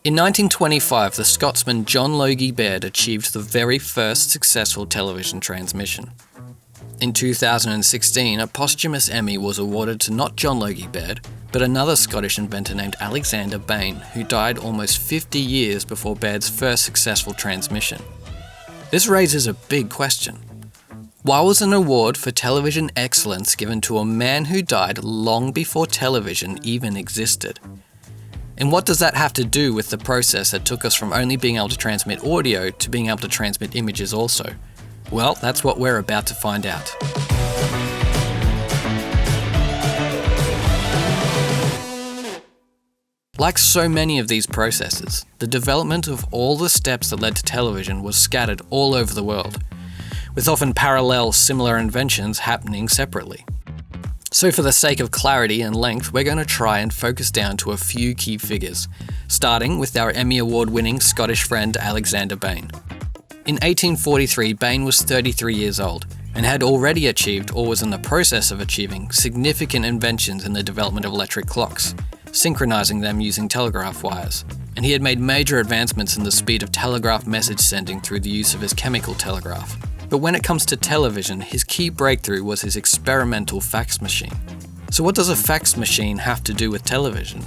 In 1925, the Scotsman John Logie Baird achieved the very first successful television transmission. In 2016, a posthumous Emmy was awarded to not John Logie Baird, but another Scottish inventor named Alexander Bain, who died almost 50 years before Baird's first successful transmission. This raises a big question. Why was an award for television excellence given to a man who died long before television even existed? And what does that have to do with the process that took us from only being able to transmit audio to being able to transmit images also? Well, that's what we're about to find out. Like so many of these processes, the development of all the steps that led to television was scattered all over the world, with often parallel, similar inventions happening separately. So for the sake of clarity and length, we're going to try and focus down to a few key figures, starting with our Emmy Award-winning Scottish friend Alexander Bain. In 1843, Bain was 33 years old and had already achieved, or was in the process of achieving, significant inventions in the development of electric clocks, synchronizing them using telegraph wires. And he had made major advancements in the speed of telegraph message sending through the use of his chemical telegraph. But when it comes to television, his key breakthrough was his experimental fax machine. So what does a fax machine have to do with television?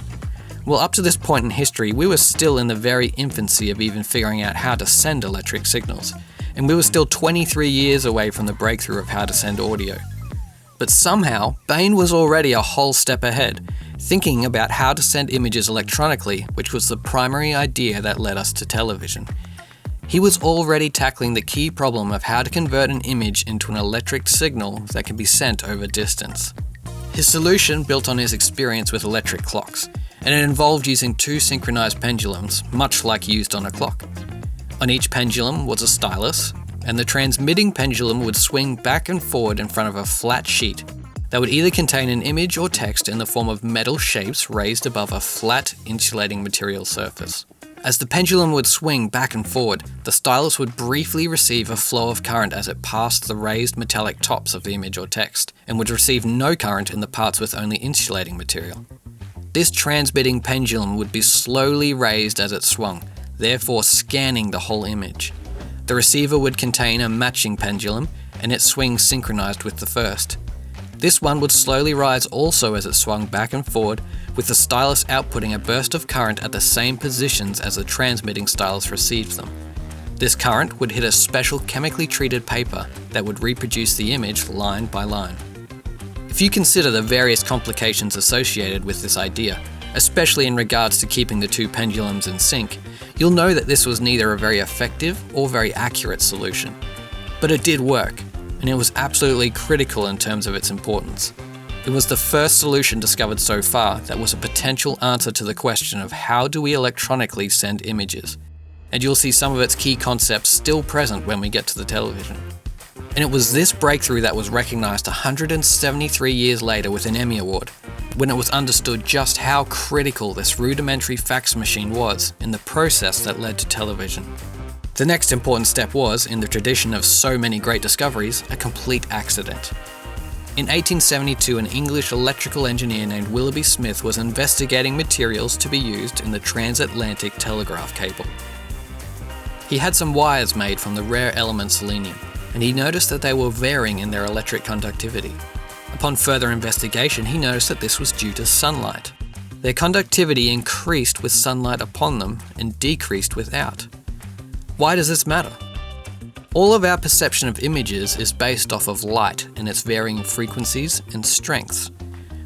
Well, up to this point in history, we were still in the very infancy of even figuring out how to send electric signals, and we were still 23 years away from the breakthrough of how to send audio. But somehow, Bain was already a whole step ahead, thinking about how to send images electronically, which was the primary idea that led us to television. He was already tackling the key problem of how to convert an image into an electric signal that can be sent over distance. His solution built on his experience with electric clocks, and it involved using two synchronized pendulums, much like used on a clock. On each pendulum was a stylus, and the transmitting pendulum would swing back and forward in front of a flat sheet that would either contain an image or text in the form of metal shapes raised above a flat insulating material surface. As the pendulum would swing back and forward, the stylus would briefly receive a flow of current as it passed the raised metallic tops of the image or text, and would receive no current in the parts with only insulating material. This transmitting pendulum would be slowly raised as it swung, therefore scanning the whole image. The receiver would contain a matching pendulum, and its swing synchronized with the first. This one would slowly rise also as it swung back and forward, with the stylus outputting a burst of current at the same positions as the transmitting stylus received them. This current would hit a special chemically treated paper that would reproduce the image line by line. If you consider the various complications associated with this idea, especially in regards to keeping the two pendulums in sync, you'll know that this was neither a very effective or very accurate solution. But it did work, and it was absolutely critical in terms of its importance. It was the first solution discovered so far that was a potential answer to the question of how do we electronically send images, and you'll see some of its key concepts still present when we get to the television. And it was this breakthrough that was recognised 173 years later with an Emmy Award, when it was understood just how critical this rudimentary fax machine was in the process that led to television. The next important step was, in the tradition of so many great discoveries, a complete accident. In 1872, an English electrical engineer named Willoughby Smith was investigating materials to be used in the transatlantic telegraph cable. He had some wires made from the rare element selenium, and he noticed that they were varying in their electric conductivity. Upon further investigation, he noticed that this was due to sunlight. Their conductivity increased with sunlight upon them and decreased without. Why does this matter? All of our perception of images is based off of light and its varying frequencies and strengths.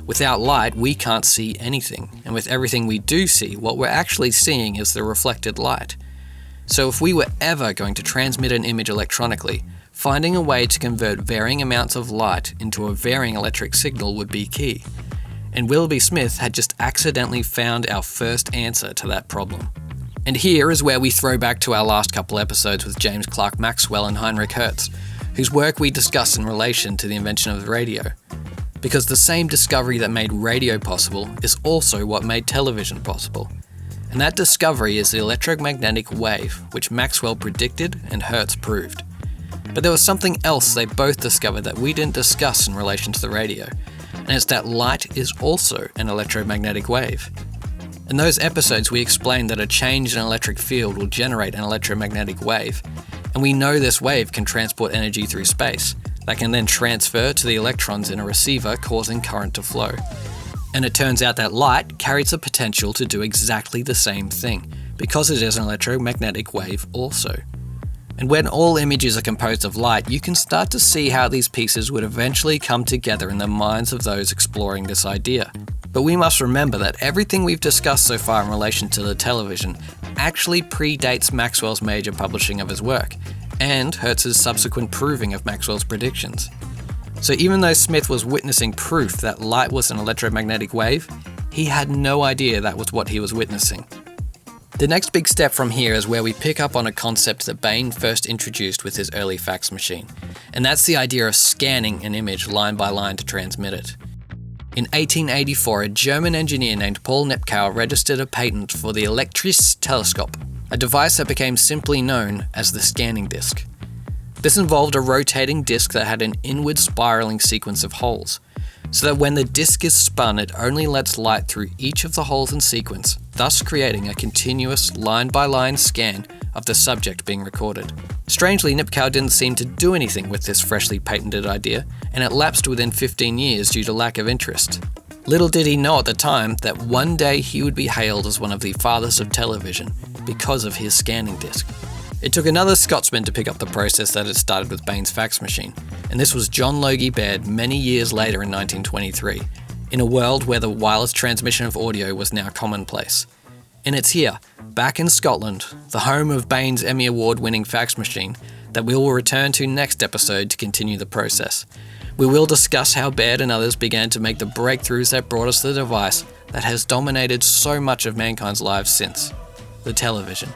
Without light, we can't see anything, and with everything we do see, what we're actually seeing is the reflected light. So if we were ever going to transmit an image electronically, finding a way to convert varying amounts of light into a varying electric signal would be key. And Willoughby Smith had just accidentally found our first answer to that problem. And here is where we throw back to our last couple episodes with James Clerk Maxwell and Heinrich Hertz, whose work we discussed in relation to the invention of the radio. Because the same discovery that made radio possible is also what made television possible. And that discovery is the electromagnetic wave, which Maxwell predicted and Hertz proved. But there was something else they both discovered that we didn't discuss in relation to the radio, and it's that light is also an electromagnetic wave. In those episodes, we explained that a change in an electric field will generate an electromagnetic wave, and we know this wave can transport energy through space, that can then transfer to the electrons in a receiver, causing current to flow. And it turns out that light carries the potential to do exactly the same thing, because it is an electromagnetic wave also. And when all images are composed of light, you can start to see how these pieces would eventually come together in the minds of those exploring this idea. But we must remember that everything we've discussed so far in relation to the television actually predates Maxwell's major publishing of his work, and Hertz's subsequent proving of Maxwell's predictions. So even though Smith was witnessing proof that light was an electromagnetic wave, he had no idea that was what he was witnessing. The next big step from here is where we pick up on a concept that Bain first introduced with his early fax machine, and that's the idea of scanning an image line by line to transmit it. In 1884, a German engineer named Paul Nipkow registered a patent for the Electris telescope, a device that became simply known as the scanning disc. This involved a rotating disc that had an inward spiraling sequence of holes, so that when the disc is spun, it only lets light through each of the holes in sequence, thus creating a continuous line-by-line scan of the subject being recorded. Strangely, Nipkow didn't seem to do anything with this freshly patented idea, and it lapsed within 15 years due to lack of interest. Little did he know at the time that one day he would be hailed as one of the fathers of television because of his scanning disc. It took another Scotsman to pick up the process that had started with Bain's fax machine, and this was John Logie Baird many years later in 1923, in a world where the wireless transmission of audio was now commonplace. And it's here, back in Scotland, the home of Bain's Emmy Award-winning fax machine, that we will return to next episode to continue the process. We will discuss how Baird and others began to make the breakthroughs that brought us the device that has dominated so much of mankind's lives since, the television.